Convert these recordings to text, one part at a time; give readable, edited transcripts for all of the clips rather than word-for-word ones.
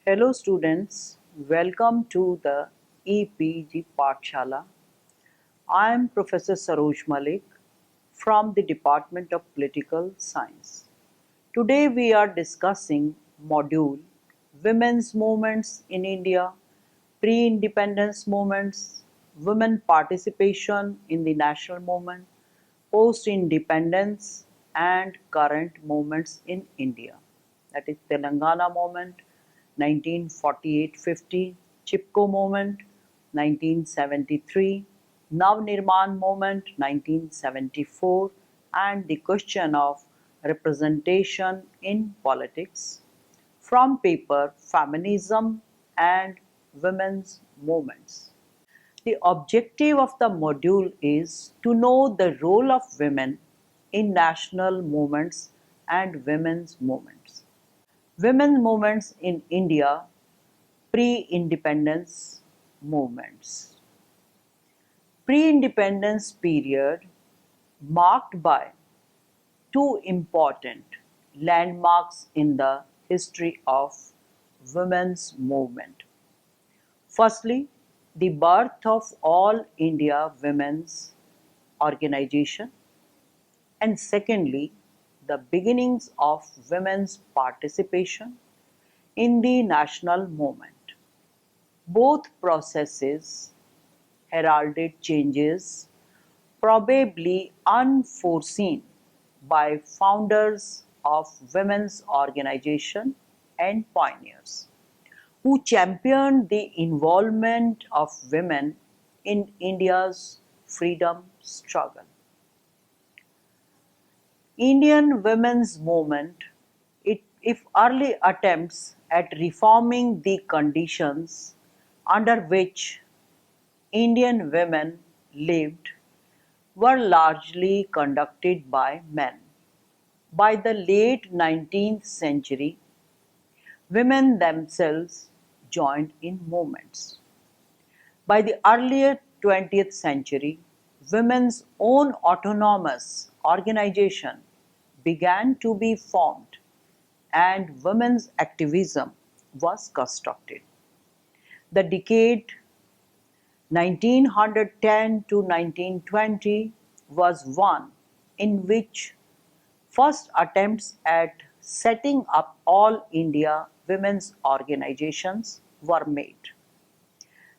Hello students, welcome to the EPG Pathshala. I am Professor Saroj Malik from the Department of Political Science. Today we are discussing module Women's Movements in India, Pre-Independence Movements, Women Participation in the National Movement, Post-Independence and Current Movements in India. That is Telangana Movement 1948-50, Chipko Movement 1973, Navnirman Movement 1974 and the question of representation in politics from paper Feminism and Women's Movements. The objective of the module is to know the role of women in national movements and women's movements. Women's movements in India, pre-independence movements. Pre-independence period marked by two important landmarks in the history of women's movement. Firstly, the birth of All India Women's Organization, and secondly, the beginnings of women's participation in the national movement. Both processes heralded changes probably unforeseen by founders of women's organization and pioneers who championed the involvement of women in India's freedom struggle. Indian women's movement, if early attempts at reforming the conditions under which Indian women lived were largely conducted by men. By the late 19th century, women themselves joined in movements. By the earlier 20th century, women's own autonomous organization began to be formed and women's activism was constructed. The decade 1910 to 1920 was one in which first attempts at setting up all India women's organizations were made.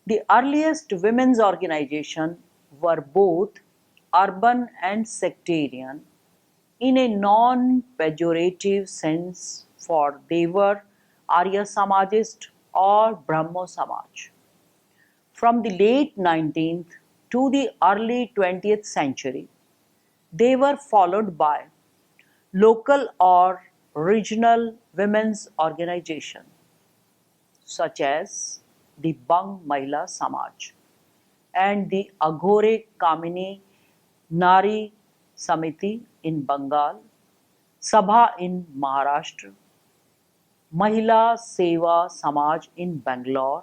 The earliest women's organizations were both urban and sectarian in a non-pejorative sense, for they were Arya Samajist or Brahmo Samaj. From the late 19th to the early 20th century, they were followed by local or regional women's organizations such as the Bang Mahila Samaj and the Aghore Kamini Nari Samiti in Bengal, Sabha in Maharashtra, Mahila Seva Samaj in Bangalore,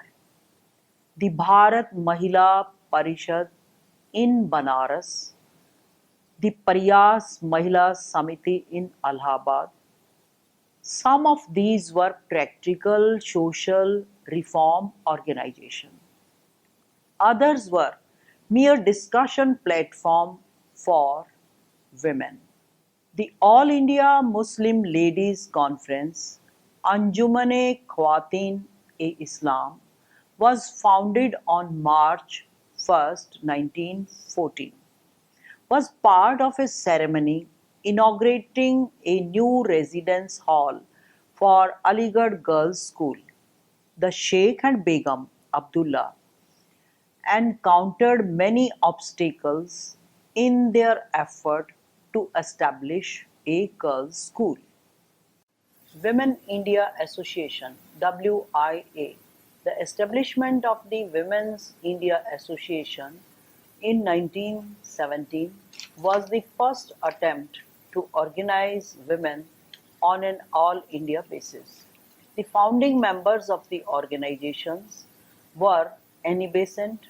the Bharat Mahila Parishad in Banaras, the Prayas Mahila Samiti in Allahabad. Some of these were practical social reform organizations. Others were mere discussion platform for women. The All India Muslim Ladies Conference, Anjuman-e Khwateen-e-Islam, was founded on March 1, 1914, was part of a ceremony inaugurating a new residence hall for Aligarh Girls' School. The Sheikh and Begum Abdullah encountered many obstacles in their effort to establish a girls' school. Women India Association WIA. The establishment of the Women's India Association in 1917 was the first attempt to organize women on an all India basis. The founding members of the organizations were Annie Besant,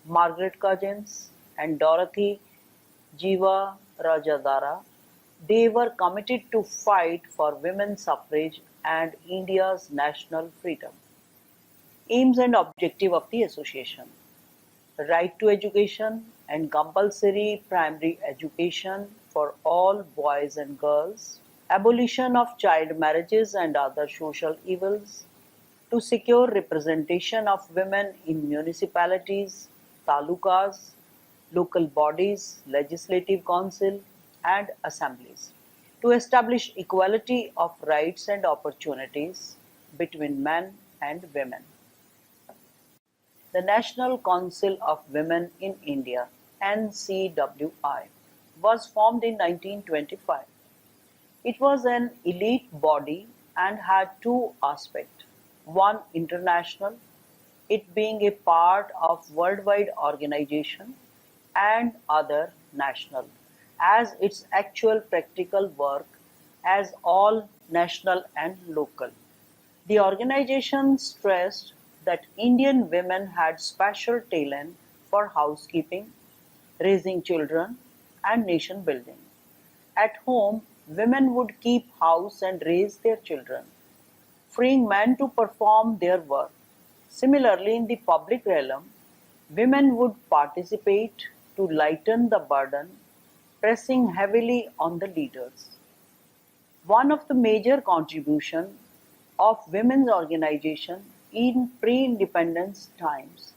Margaret Cousins, and Dorothy Jiva Rajadara. They were committed to fight for women's suffrage and India's national freedom. Aims and objective of the association: right to education and compulsory primary education for all boys and girls, abolition of child marriages and other social evils, to secure representation of women in municipalities, talukas, local bodies, legislative council, and assemblies, to establish equality of rights and opportunities between men and women. The National Council of Women in India (NCWI) was formed in 1925. It was an elite body and had two aspects: one international, it being a part of worldwide organization, and other national, as its actual practical work as all national and local. The organization stressed that Indian women had special talent for housekeeping, raising children, and nation building. At home, women would keep house and raise their children, freeing men to perform their work. Similarly, in the public realm, women would participate to lighten the burden pressing heavily on the leaders. One of the major contributions of women's organization in pre-independence times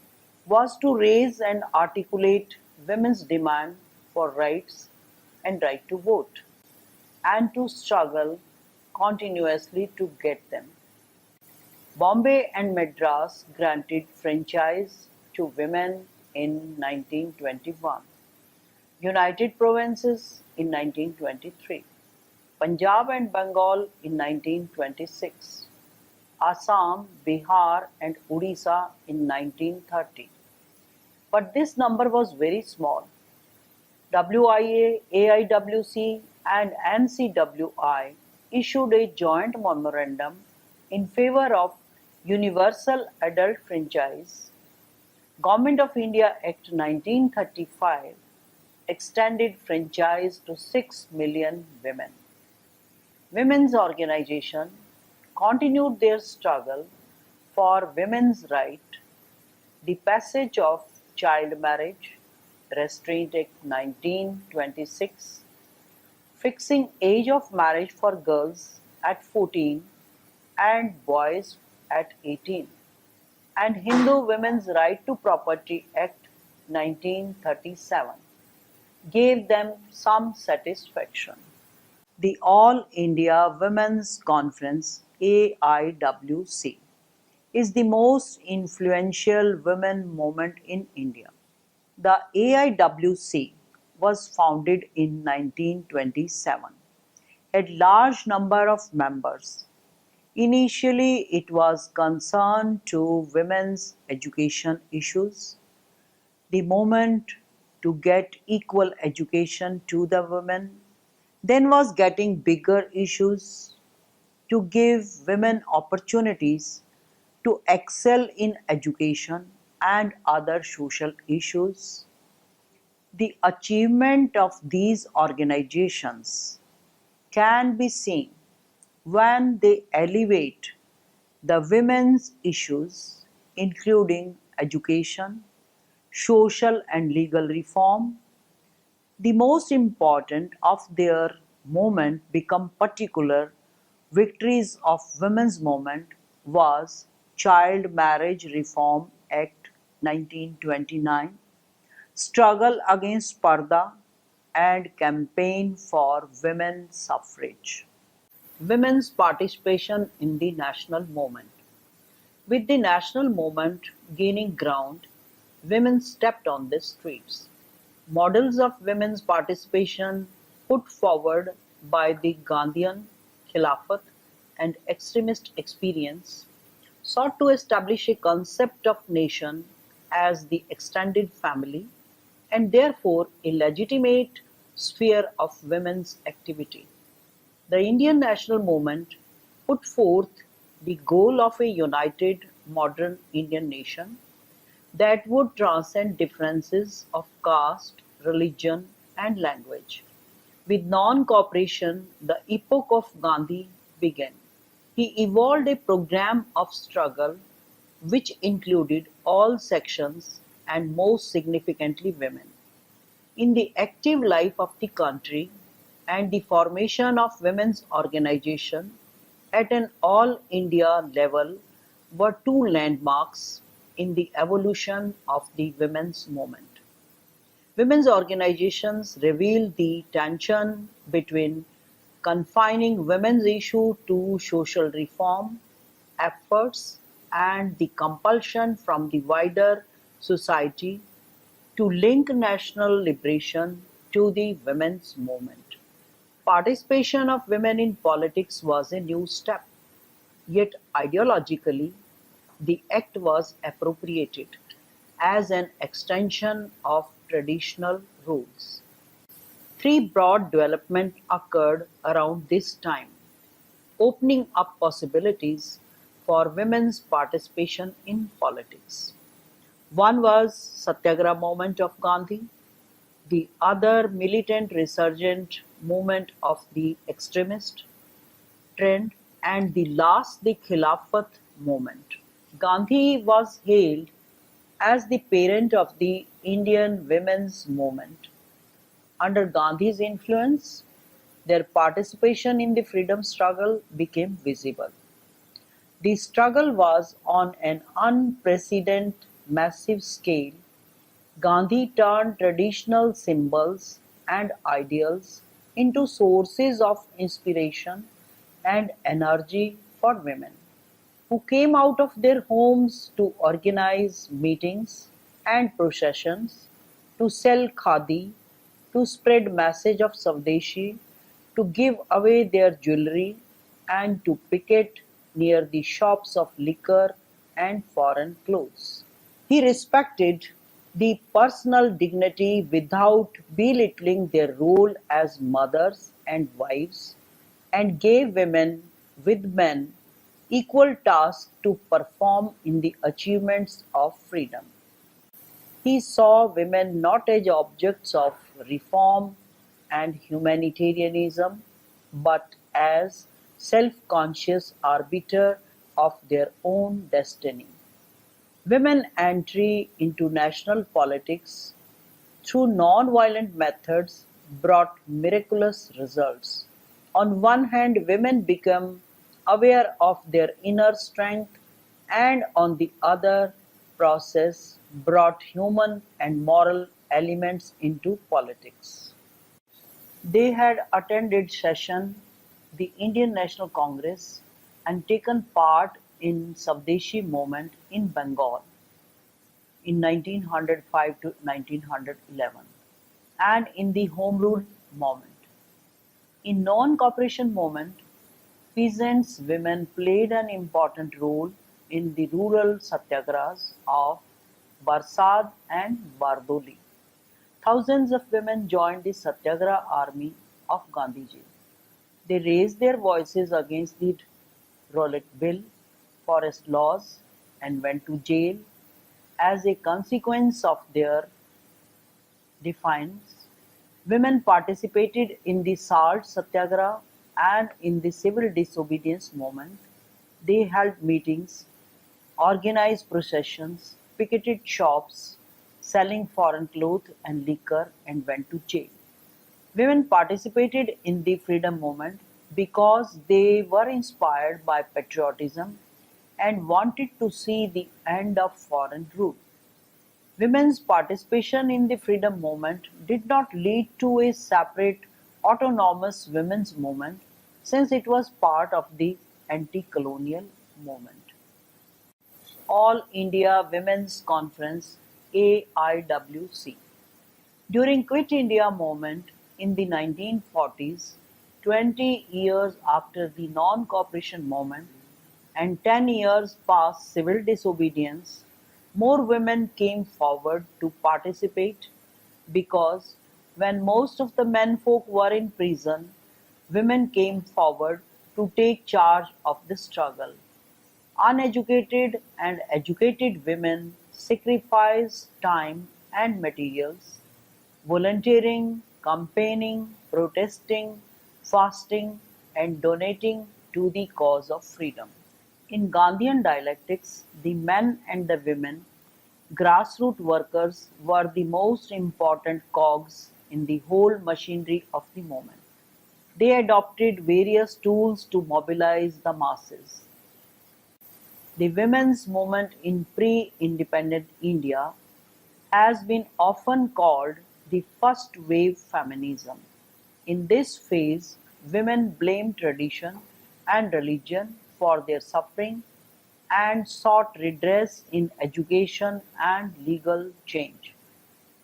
was to raise and articulate women's demand for rights and right to vote, and to struggle continuously to get them. Bombay and Madras granted franchise to women in 1921, United Provinces in 1923, Punjab and Bengal in 1926, Assam, Bihar and Odisha in 1930. But this number was very small. WIA, AIWC and NCWI issued a joint memorandum in favor of universal adult franchise. Government of India Act 1935 extended franchise to 6 million women. Women's organizations continued their struggle for women's rights. The passage of Child Marriage Restraint Act 1926, fixing age of marriage for girls at 14 and boys at 18, and Hindu Women's Right to Property Act 1937 gave them some satisfaction. The All India Women's Conference (AIWC) is the most influential women movement in India. The AIWC was founded in 1927, had large number of members. Initially, it was concerned to women's education issues, the movement to get equal education to the women, then was getting bigger issues to give women opportunities to excel in education and other social issues. The achievement of these organizations can be seen when they elevate the women's issues, including education, social and legal reform. The most important of their movement become particular victories of women's movement was Child Marriage Reform Act 1929, struggle against Parda, and campaign for women's suffrage. Women's participation in the national movement. With the national movement gaining ground, women stepped on the streets. Models of women's participation put forward by the Gandhian, Khilafat, and extremist experience sought to establish a concept of nation as the extended family and therefore a legitimate sphere of women's activity. The Indian national movement put forth the goal of a united modern Indian nation that would transcend differences of caste, religion, and language. With non-cooperation, the epoch of Gandhi began. He evolved a program of struggle which included all sections and most significantly women, in the active life of the country, and the formation of women's organization at an all India level were two landmarks in the evolution of the women's movement. Women's organizations revealed the tension between confining women's issue to social reform efforts and the compulsion from the wider society to link national liberation to the women's movement. Participation of women in politics was a new step, yet ideologically, the act was appropriated as an extension of traditional rules. Three broad developments occurred around this time, opening up possibilities for women's participation in politics. One was Satyagraha movement of Gandhi, the other militant resurgent movement of the extremist trend, and the last the Khilafat movement. Gandhi was hailed as the parent of the Indian women's movement. Under Gandhi's influence, their participation in the freedom struggle became visible. The struggle was on an unprecedented massive scale. Gandhi turned traditional symbols and ideals into sources of inspiration and energy for women, who came out of their homes to organize meetings and processions, to sell khadi, to spread message of Swadeshi, to give away their jewelry, and to picket near the shops of liquor and foreign clothes. He respected the personal dignity without belittling their role as mothers and wives, and gave women with men equal tasks to perform in the achievements of freedom. He saw women not as objects of reform and humanitarianism, but as self-conscious arbiter of their own destiny. Women entry into national politics through non-violent methods brought miraculous results. On one hand, women become aware of their inner strength, and on the other, process brought human and moral elements into politics. They had attended session the Indian National Congress and taken part in Swadeshi movement in Bengal in 1905 to 1911 and in the Home Rule movement. In non-cooperation movement, peasants women played an important role in the rural satyagrahas of Barsad and Bardoli. Thousands of women joined the Satyagraha army of Gandhiji. They raised their voices against the Rowlatt Bill, forest laws, and went to jail as a consequence of their defiance. Women participated in the Salt Satyagraha and in the civil disobedience movement. They held meetings, organized processions, picketed shops, selling foreign clothes and liquor, and went to jail. Women participated in the freedom movement because they were inspired by patriotism and wanted to see the end of foreign rule. Women's participation in the freedom movement did not lead to a separate autonomous women's movement since it was part of the anti-colonial movement. All India Women's Conference AIWC. During Quit India movement in the 1940s, 20 years after the non-cooperation movement and 10 years past civil disobedience, more women came forward to participate because when most of the menfolk were in prison, women came forward to take charge of the struggle. Uneducated and educated women sacrificed time and materials, volunteering, campaigning, protesting, fasting, and donating to the cause of freedom. In Gandhian dialectics, the men and the women, grassroots workers, were the most important cogs in the whole machinery of the movement. They adopted various tools to mobilize the masses. The women's movement in pre-independent India has been often called the first wave feminism. In this phase, women blamed tradition and religion for their suffering and sought redress in education and legal change.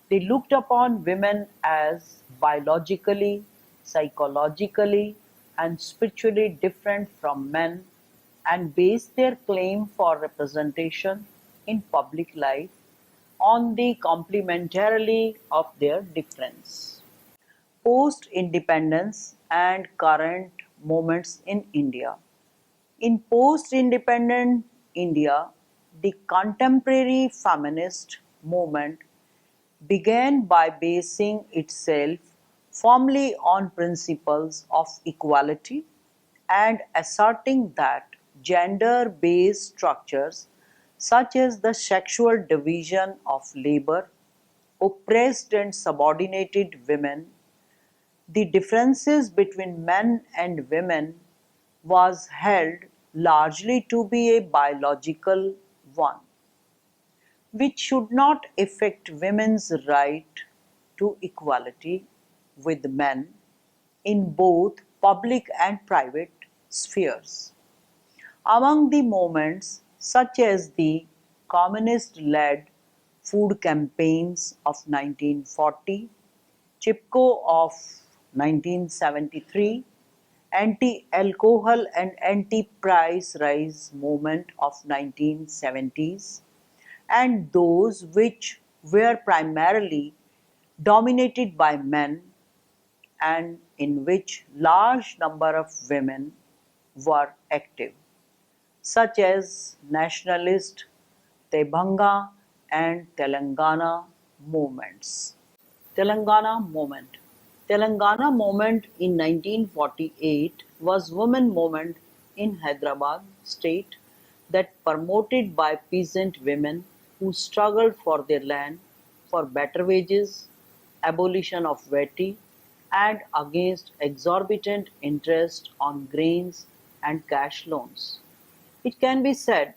They looked upon women as biologically, psychologically, and spiritually different from men and based their claim for representation in public life on the complementarity of their difference. Post-independence and current movements in India. In post-independent India, the contemporary feminist movement began by basing itself firmly on principles of equality and asserting that gender-based structures such as the sexual division of labor oppressed and subordinated women. The differences between men and women was held largely to be a biological one, which should not affect women's right to equality with men in both public and private spheres. Among the movements such as the communist-led food campaigns of 1940, Chipko of 1973, anti-alcohol and anti-price rise movement of 1970s, and those which were primarily dominated by men and in which large number of women were active, such as nationalist Tebhanga and Telangana movements. Telangana movement. Telangana movement in 1948 was women movement in Hyderabad state that promoted by peasant women who struggled for their land, for better wages, abolition of veti, and against exorbitant interest on grains and cash loans. It can be said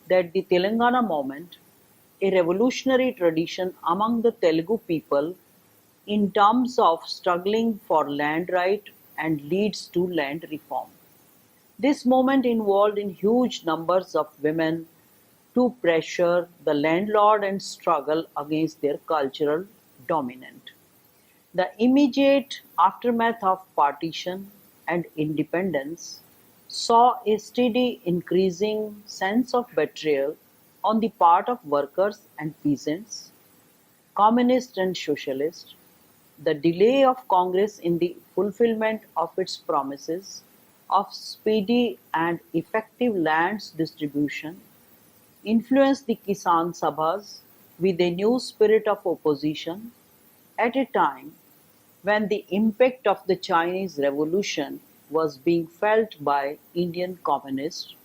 that the Telangana movement, a revolutionary tradition among the Telugu people in terms of struggling for land right and leads to land reform. This movement involved in huge numbers of women to pressure the landlord and struggle against their cultural dominant. The immediate aftermath of partition and independence saw a steady increasing sense of betrayal on the part of workers and peasants, communists and socialists. The delay of Congress in the fulfillment of its promises of speedy and effective lands distribution influenced the Kisan Sabhas with a new spirit of opposition at a time when the impact of the Chinese Revolution was being felt by Indian communists,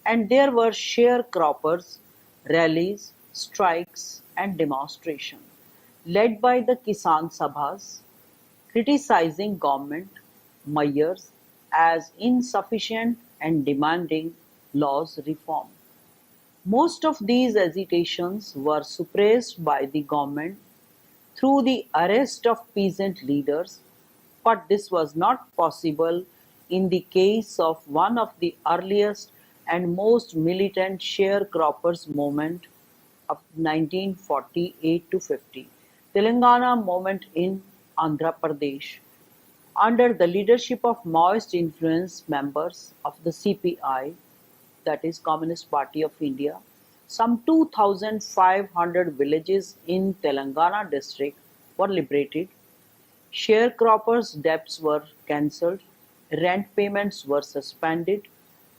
and there were sharecroppers, rallies, strikes, and demonstrations led by the Kisan Sabhas criticizing government measures as insufficient and demanding laws reform. Most of these agitations were suppressed by the government through the arrest of peasant leaders, but this was not possible in the case of one of the earliest and most militant sharecroppers movement of 1948 to 50, Telangana movement in Andhra Pradesh, under the leadership of Maoist influenced members of the CPI, that is Communist Party of India. Some 2,500 villages in Telangana district were liberated, sharecroppers' debts were cancelled, rent payments were suspended,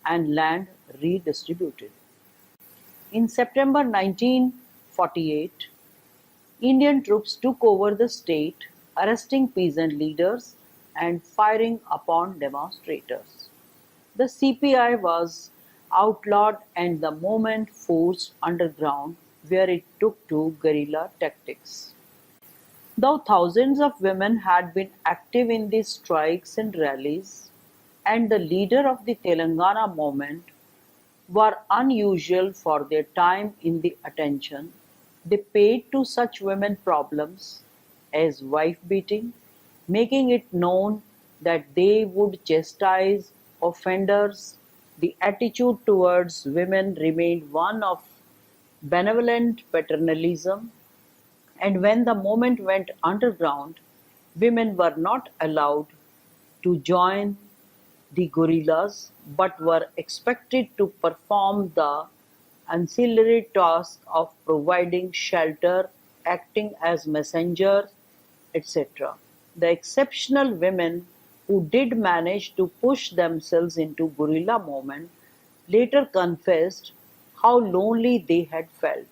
and land redistributed. In September 1948, Indian troops took over the state, arresting peasant leaders and firing upon demonstrators. The CPI was outlawed and the movement forced underground where it took to guerrilla tactics. Though thousands of women had been active in these strikes and rallies, and the leader of the Telangana movement were unusual for their time in the attention, they paid to such women problems as wife-beating, making it known that they would chastise offenders. The attitude towards women remained one of benevolent paternalism, and when the movement went underground, women were not allowed to join the guerrillas but were expected to perform the ancillary task of providing shelter, acting as messengers, etc. The exceptional women who did manage to push themselves into guerrilla movement later confessed how lonely they had felt.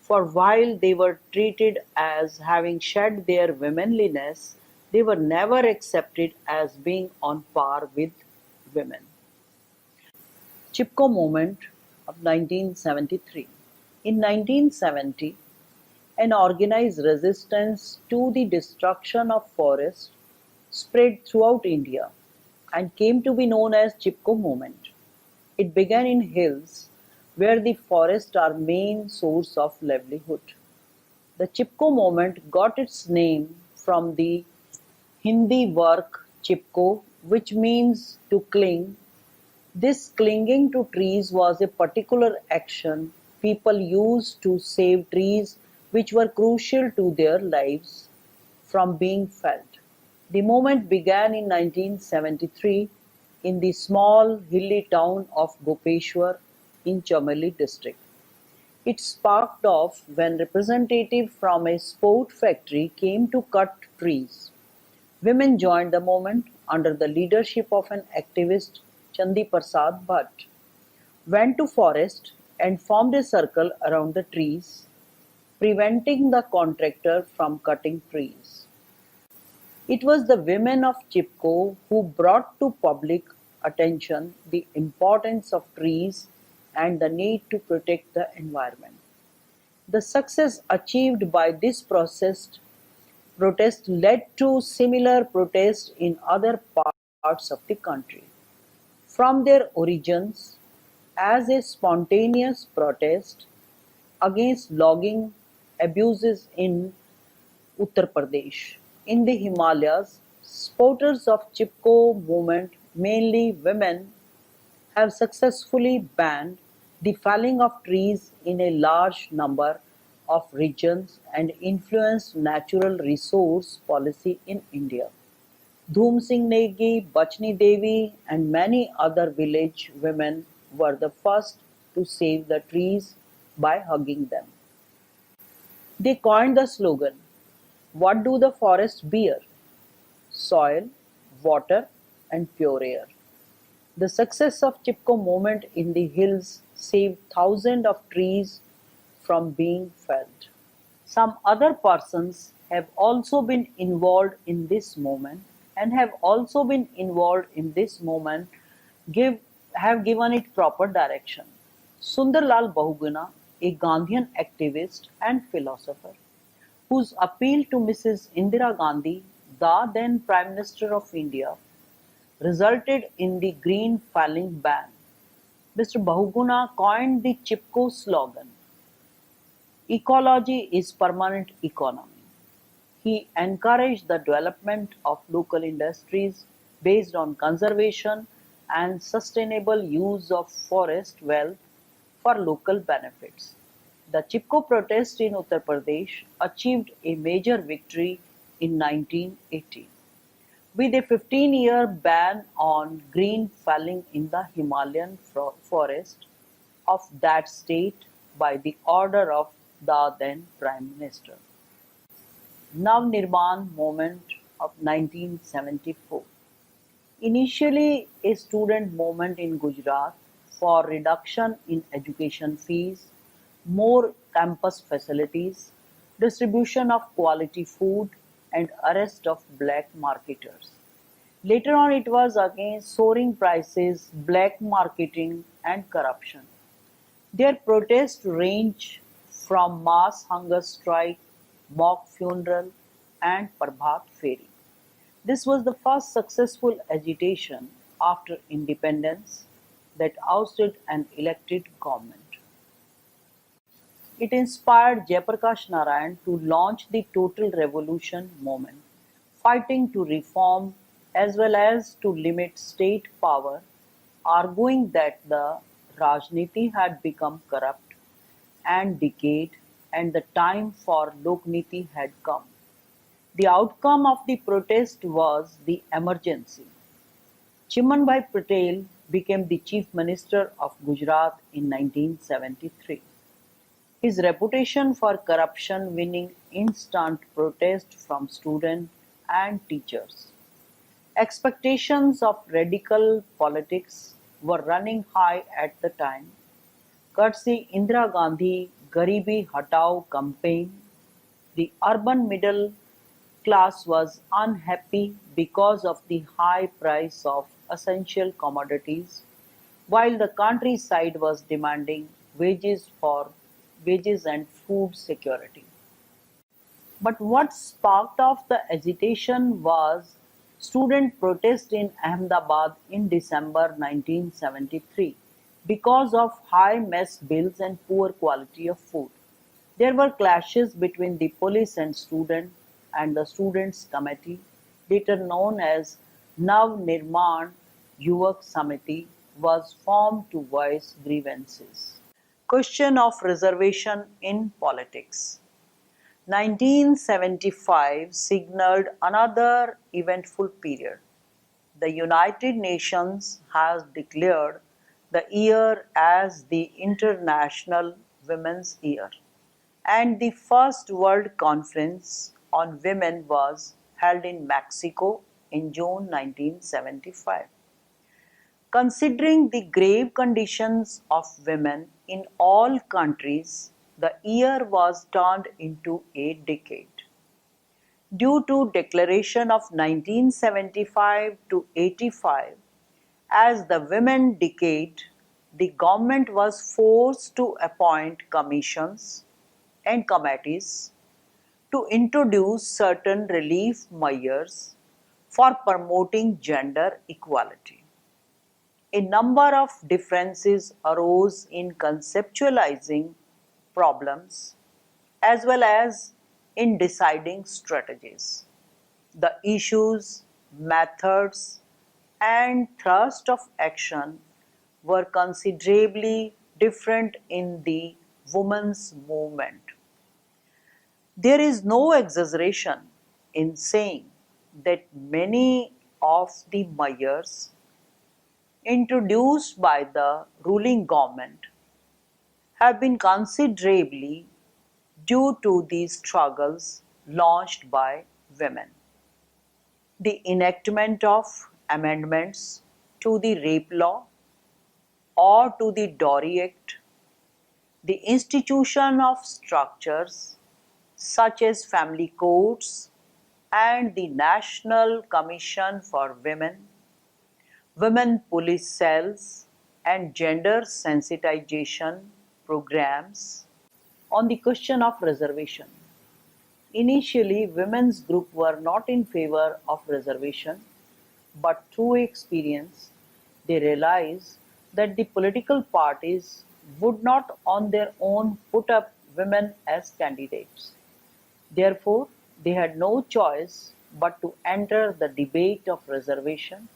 For while they were treated as having shed their womanliness, they were never accepted as being on par with women. Chipko Movement of 1973. In 1970, an organized resistance to the destruction of forests spread throughout India and came to be known as Chipko Movement. It began in hills where the forests are main source of livelihood. The Chipko movement got its name from the Hindi word "chipko", which means to cling. This clinging to trees was a particular action people used to save trees which were crucial to their lives from being felled. The movement began in 1973 in the small hilly town of Gopeshwar in Chameli district. It sparked off when representatives from a sport factory came to cut trees. Women joined the movement under the leadership of an activist, Chandi Prasad Bhatt, went to forest and formed a circle around the trees, preventing the contractor from cutting trees. It was the women of Chipko who brought to public attention the importance of trees and the need to protect the environment. The success achieved by this protest led to similar protests in other parts of the country. From their origins as a spontaneous protest against logging abuses in Uttar Pradesh. In the Himalayas, supporters of Chipko movement, mainly women, have successfully banned the felling of trees in a large number of regions and influenced natural resource policy in India. Dhoom Singh Negi, Bachni Devi, and many other village women were the first to save the trees by hugging them. They coined the slogan, "What do the forests bear? Soil, water, and pure air." The success of Chipko movement in the hills saved thousands of trees from being felled. Some other persons have also been involved in this movement and have also been involved in this movement give have given it proper direction. Sundarlal Bahuguna, a Gandhian activist and philosopher, whose appeal to Mrs. Indira Gandhi, the then Prime Minister of India, resulted in the green felling ban. Mr. Bahuguna coined the Chipko slogan, "Ecology is permanent economy." He encouraged the development of local industries based on conservation and sustainable use of forest wealth for local benefits. The Chipko protest in Uttar Pradesh achieved a major victory in 1980, with a 15-year ban on green felling in the Himalayan forest of that state by the order of the then Prime Minister. Navnirman movement of 1974. Initially a student movement in Gujarat for reduction in education fees, more campus facilities, distribution of quality food, and arrest of black marketers. Later on it was against soaring prices, black marketing, and corruption. Their protests range from mass hunger strike, mock funeral, and Prabhat Feri. This was the first successful agitation after independence that ousted an elected government. It inspired Jayaprakash Narayan to launch the Total Revolution movement, fighting to reform as well as to limit state power, arguing that the Rajniti had become corrupt and decayed and the time for Lokniti had come. The outcome of the protest was the emergency. Chimanbhai Patel became the Chief Minister of Gujarat in 1973. His reputation for corruption winning instant protest from students and teachers. Expectations of radical politics were running high at the time. Courtesy Indira Gandhi Garibi Hatao campaign, the urban middle class was unhappy because of the high price of essential commodities, while the countryside was demanding wages and food security. But what sparked off the agitation was student protest in Ahmedabad in December 1973 because of high mess bills and poor quality of food. There were clashes between the police and student, and the students' committee, later known as Nav Nirman Yuvak Samiti, was formed to voice grievances. Question of reservation in politics. 1975 signaled another eventful period. The United Nations has declared the year as the International Women's Year, and the first World Conference on Women was held in Mexico in June 1975. Considering the grave conditions of women in all countries, the year was turned into a decade. Due to Declaration of 1975 to 85 as the Women Decade, the government was forced to appoint commissions and committees to introduce certain relief measures for promoting gender equality. A number of differences arose in conceptualizing problems as well as in deciding strategies. The issues, methods, and thrust of action were considerably different in the women's movement. There is no exaggeration in saying that many of the measures introduced by the ruling government have been considerably due to the struggles launched by women. The enactment of amendments to the Rape Law or to the Dowry Act, the institution of structures such as family courts and the National Commission for Women, women police cells, and gender sensitization programs. On the question of reservation, initially women's groups were not in favor of reservation, but through experience they realized that the political parties would not on their own put up women as candidates. Therefore, they had no choice but to enter the debate of reservation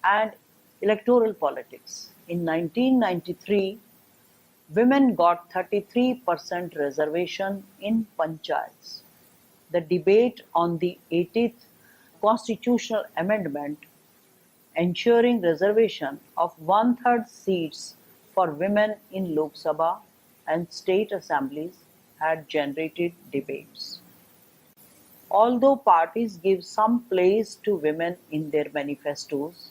and electoral politics. In 1993, women got 33% reservation in panchayats. The debate on the 18th constitutional amendment ensuring reservation of one-third seats for women in Lok Sabha and state assemblies had generated debates. Although parties give some place to women in their manifestos,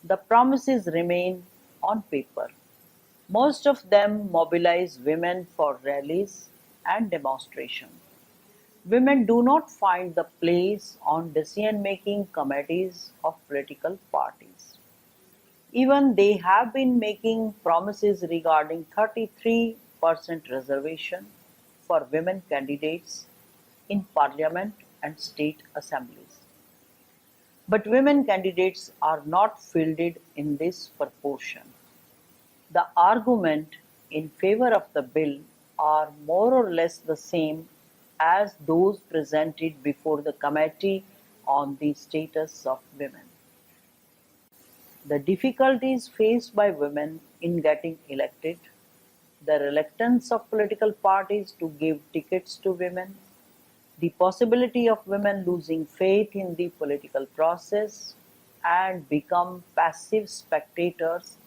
the promises remain on paper. Most of them mobilize women for rallies and demonstrations. Women do not find the place on decision-making committees of political parties. Even they have been making promises regarding 33% reservation for women candidates in parliament and state assemblies. But women candidates are not fielded in this proportion. The argument in favor of the bill are more or less the same as those presented before the Committee on the Status of Women. The difficulties faced by women in getting elected, the reluctance of political parties to give tickets to women, the possibility of women losing faith in the political process and become passive spectators,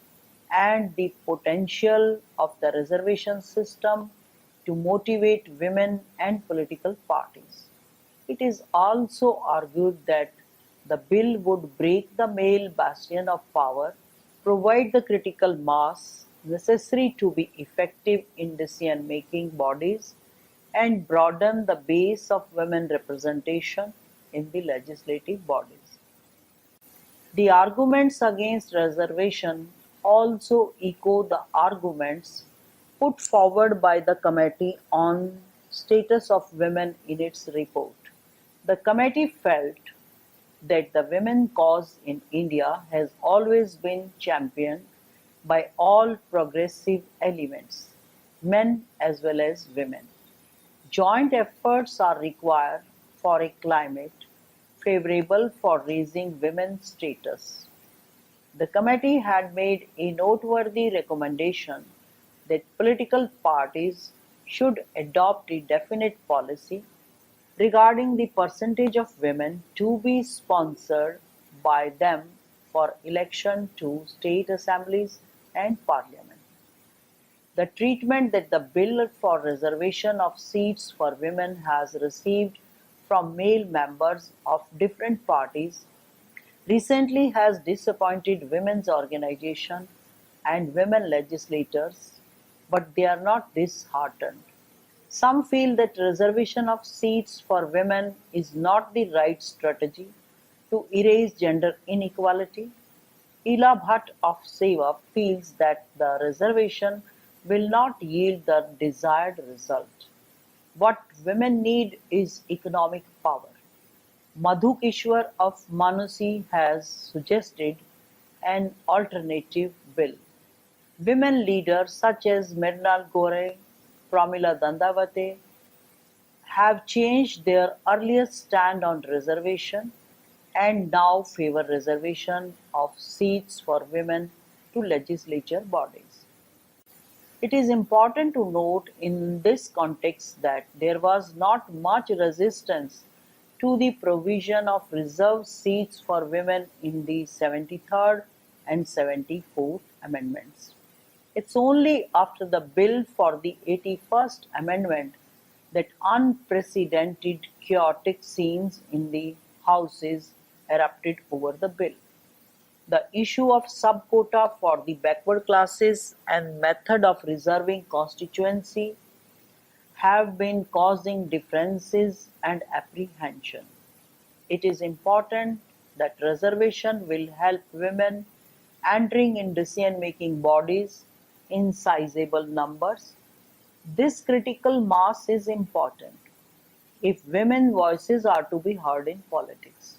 and the potential of the reservation system to motivate women and political parties. It is also argued that the bill would break the male bastion of power, provide the critical mass necessary to be effective in decision-making bodies, and broaden the base of women representation in the legislative bodies. The arguments against reservation also echo the arguments put forward by the Committee on Status of Women in its report. The committee felt that the women cause in India has always been championed by all progressive elements, men as well as women. Joint efforts are required for a climate favorable for raising women's status. The committee had made a noteworthy recommendation that political parties should adopt a definite policy regarding the percentage of women to be sponsored by them for election to state assemblies and parliament. The treatment that the bill for reservation of seats for women has received from male members of different parties recently has disappointed women's organizations and women legislators, but they are not disheartened. Some feel that reservation of seats for women is not the right strategy to erase gender inequality. Ela Bhatt of Seva feels that the reservation will not yield the desired result. What women need is economic power. Madhu Kishwar of Manusi has suggested an alternative bill. Women leaders such as Mrinal Gore, Pramila Dandavate have changed their earlier stand on reservation and now favor reservation of seats for women to legislature bodies. It is important to note in this context that there was not much resistance to the provision of reserved seats for women in the 73rd and 74th Amendments. It's only after the bill for the 81st Amendment that unprecedented chaotic scenes in the Houses erupted over the bill. The issue of sub-quota for the backward classes and method of reserving constituency have been causing differences and apprehension. It is important that reservation will help women entering in decision-making bodies in sizable numbers. This critical mass is important if women's voices are to be heard in politics.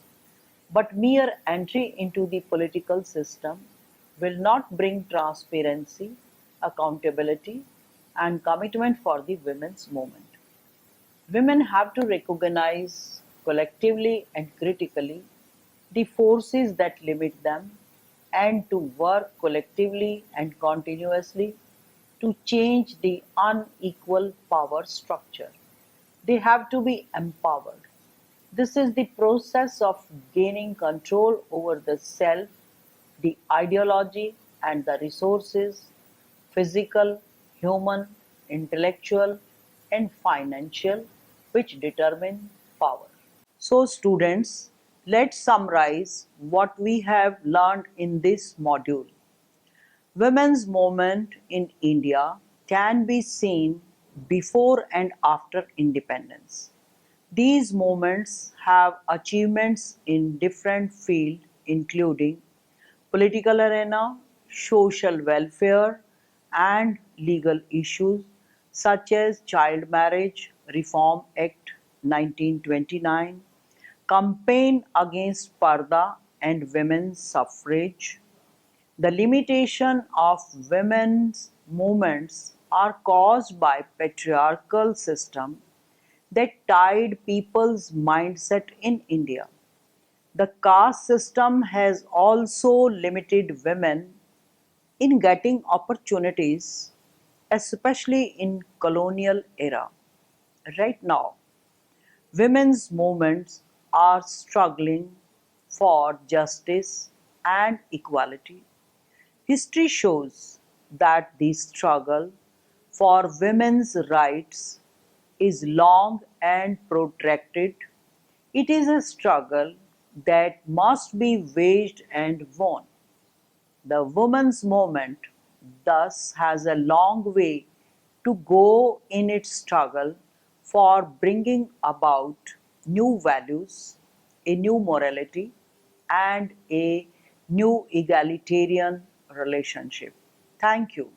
But mere entry into the political system will not bring transparency, accountability, and commitment for the women's movement. Women have to recognize collectively and critically the forces that limit them and to work collectively and continuously to change the unequal power structure. They have to be empowered. This is the process of gaining control over the self, the ideology, and the resources physical, human, intellectual, and financial which determine power. So, students, let's summarize what we have learned in this module. Women's movement in India can be seen before and after independence. These movements have achievements in different fields including political arena, social welfare, and legal issues such as Child Marriage Reform Act 1929, campaign against Parda and women's suffrage. The limitation of women's movements are caused by patriarchal system that tied people's mindset in India. The caste system has also limited women in getting opportunities, especially in colonial era. Right now, women's movements are struggling for justice and equality. History shows that the struggle for women's rights is long and protracted. It is a struggle that must be waged and won. The women's movement thus has a long way to go in its struggle for bringing about new values, a new morality, and a new egalitarian relationship. Thank you.